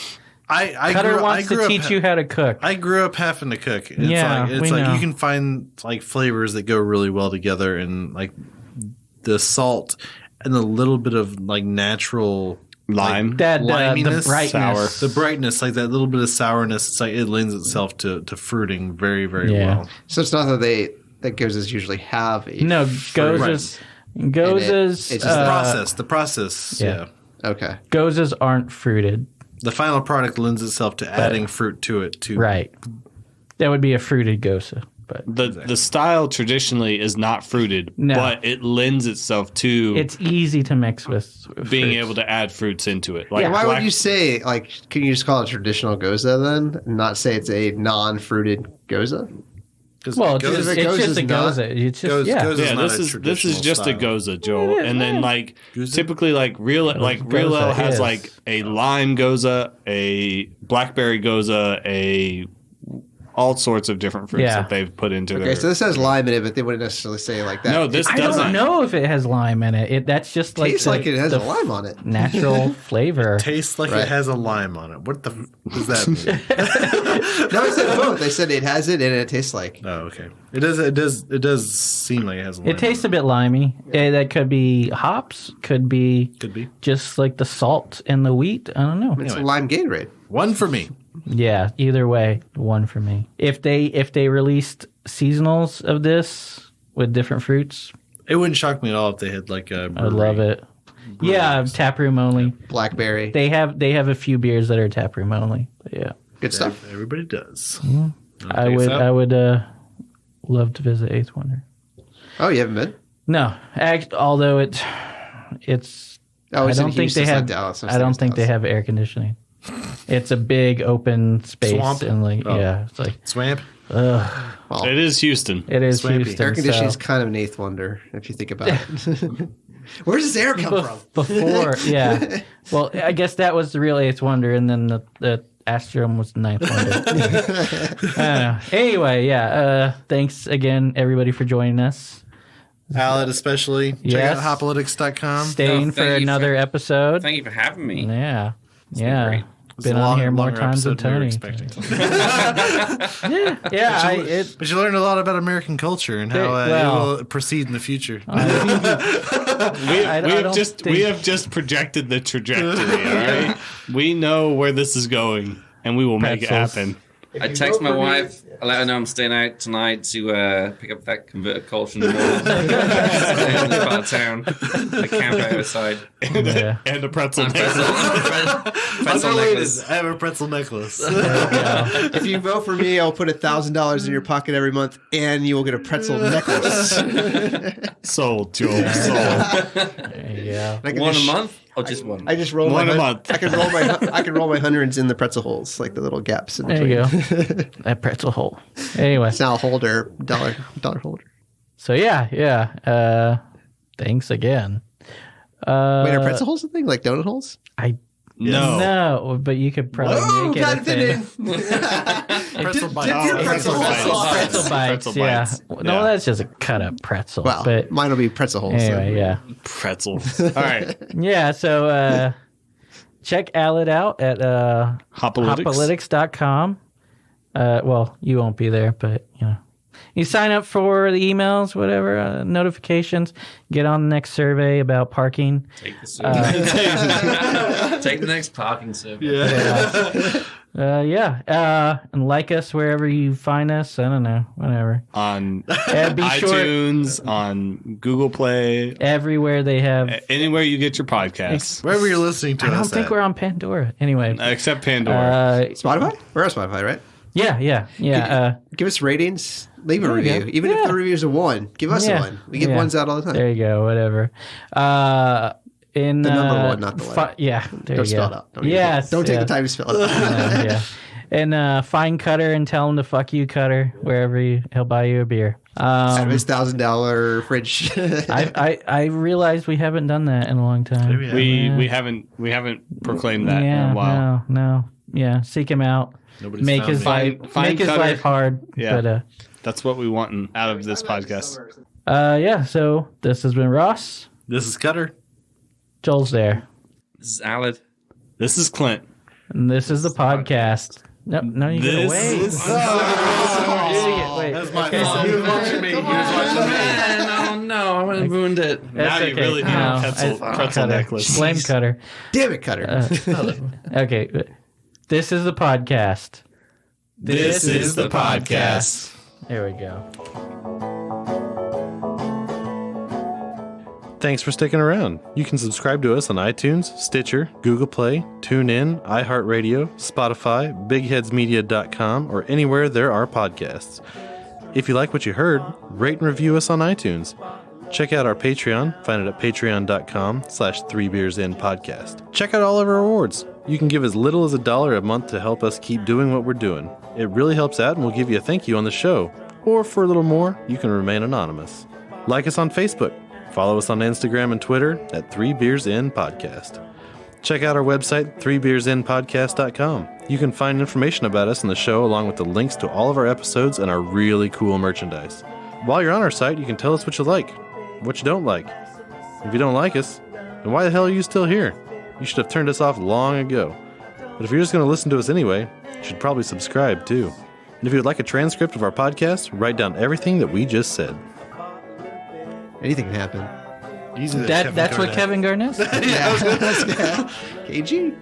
I Cutter wants to teach you how to cook. I grew up having to cook. It's Yeah, it's we like know. you can find like flavors that go really well together, and like the salt and a little bit of like natural Lime. That the liminess, brightness. the brightness, like that little bit of sourness. It's like it lends itself to fruiting very, very well. So it's not that Goses usually have a No, fruit. Goses. It's just The process. Yeah. Okay. Goses aren't fruited. The final product lends itself to adding fruit to it too. Right. That would be a fruited Gose. But The style traditionally is not fruited, No. but it lends itself to it's easy to mix with being fruits. able to add fruits into it. Like Why would you say, like, can you just call it a traditional Gose then? And not say it's a non-fruited Gose? Well, it's Gose- just Gose a is not- Gose. It's just, Gose- yeah. Gose- Yeah, not this a is traditional just style. a Gose, Joel. And then like Gose? typically like real Gose ale has is. like a lime Gose, a blackberry Gose, a all sorts of different fruits Yeah. that they've put into Okay, their. so this has lime in it, but they wouldn't necessarily say it like that. No, this I doesn't. don't know if it has lime in it. That's just like tastes like it has a lime on it. natural flavor. Tastes like Right. it has a lime on it. What the does that mean? No, I said both. They said it has it and it tastes like. Oh, okay. It does seem like it has a lime. It tastes a bit limey. That could be hops. Could be just like the salt and the wheat. I don't know. It's a lime Gatorade. One for me. Yeah, either way, 1 for me. If they released seasonals of this with different fruits, It wouldn't shock me at all if they had like a. I'd love it. Yeah, taproom only. Blackberry. They have a few beers that are taproom only. But yeah, Good stuff. Everybody does. I would love to visit Eighth Wonder. Oh, you haven't been? No, although it's. Oh, I it's in don't think they Houston, it's have. not Dallas. I don't think they have air conditioning. It's a big open space Swamp? and like Oh. yeah, it's like Swamp. Well, It is Houston. it is Swampy. Houston. air conditioning is so- kind of an eighth wonder if you think about it. Where does this air come from? Before, yeah. Well, I guess that was the real Eighth Wonder, and then the Astrum was the Ninth Wonder. I don't know. Anyway, yeah. Thanks again, everybody, for joining us. Alad especially. Check Yes. out hopalytics.com. Staying thank for you another episode. Thank you for having me. Yeah. been Yeah. great. Been on here more longer times than episode we were Tony. expecting. Yeah. But you learned a lot about American culture and how Well- it will proceed in the future. We don't have just projected the trajectory. All right, we know where this is going, and we will make it Pretzels. happen. I text my wife. I let her know I'm staying out tonight to pick up that converted Kolsch in the morning. Stay in this part of town. I camp out outside. Yeah. And a pretzel. And pretzel necklace. I have a pretzel necklace. If you vote for me, I'll put $1,000 in your pocket every month, and you will get a pretzel necklace. Sold, Joel. Sold. Yeah. I can One a just- month or just one? I just roll One my a month. I can roll my hundreds in the pretzel holes, like the little gaps in There between. you go. That pretzel hole. Anyway. It's now a holder, dollar holder. So yeah. Thanks again. Wait, are pretzel holes a thing? Like donut holes? I No, but you could probably make it a thing. Pretzel bites. Pretzel bites. Yeah. No, that's just a cut up pretzel. Well, but mine will be pretzel holes. anyway, yeah. Pretzels. All right. Yeah. So check Alid out at Hopalytics.com. Well, you won't be there, but you sign up for the emails, whatever, notifications, get on the next survey about parking. Take the survey. Take the next parking survey. And like us wherever you find us. I don't know, whatever. On iTunes, on Google Play. Everywhere they have. Anywhere you get your podcasts. Wherever you're listening to us. I don't think we're on Pandora. Anyway. Except Pandora. Spotify? We're on Spotify, right? Yeah. Give us ratings. Leave a review. Even if the review's a 1, give us a 1. We give ones out all the time. There you go. Whatever. In the number 1, not the letter. There don't you spell go. it out. Don't take the time to spell it out. And find Cutter and tell him to fuck you, Cutter, wherever he'll buy you a beer. Out of his $1,000 fridge. I realized we haven't done that in a long time. We haven't proclaimed that in a while. No. Yeah, seek him out. Nobody's make found his me. life Find his Cutter. life hard. Yeah. But, that's what we want out of this podcast. so this has been Ross. This is Cutter. Joel's there. This is Alid. This is Clint. And this is the podcast. Nope, no, you gotta wait. Wait. That's my fault. He was watching me. No, I would have ruined it. Now you really need a pretzel necklace. Blame Cutter. Damn it, Cutter. Okay. This is the podcast. This is the podcast. There we go. Thanks for sticking around. You can subscribe to us on iTunes, Stitcher, Google Play, TuneIn, iHeartRadio, Spotify, BigHeadsMedia.com, or anywhere there are podcasts. If you like what you heard, rate and review us on iTunes. Check out our Patreon. Find it at patreon.com/3beersinpodcast. Check out all of our awards. You can give as little as $1 a month to help us keep doing what we're doing. It really helps out, and we'll give you a thank you on the show. Or for a little more, you can remain anonymous. Like us on Facebook. Follow us on Instagram and Twitter at 3beersinpodcast. Check out our website, 3beersinpodcast.com. You can find information about us and the show along with the links to all of our episodes and our really cool merchandise. While you're on our site, you can tell us what you like, what you don't like. If you don't like us, then why the hell are you still here? You should have turned us off long ago. But if you're just going to listen to us anyway, you should probably subscribe too. And if you would like a transcript of our podcast, write down everything that we just said. Anything can happen. That's what Kevin Garnett said. KG.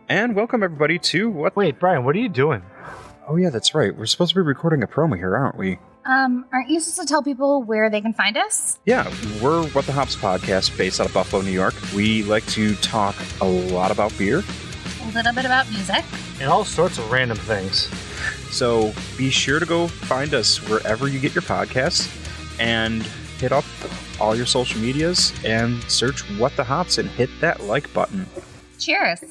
And welcome everybody to what? Wait, Brian, what are you doing? Oh yeah, that's right. We're supposed to be recording a promo here, aren't we? Aren't you supposed to tell people where they can find us? Yeah, we're What the Hops podcast based out of Buffalo, New York. We like to talk a lot about beer. A little bit about music. And all sorts of random things. So be sure to go find us wherever you get your podcasts and hit up all your social medias and search What the Hops and hit that like button. Cheers.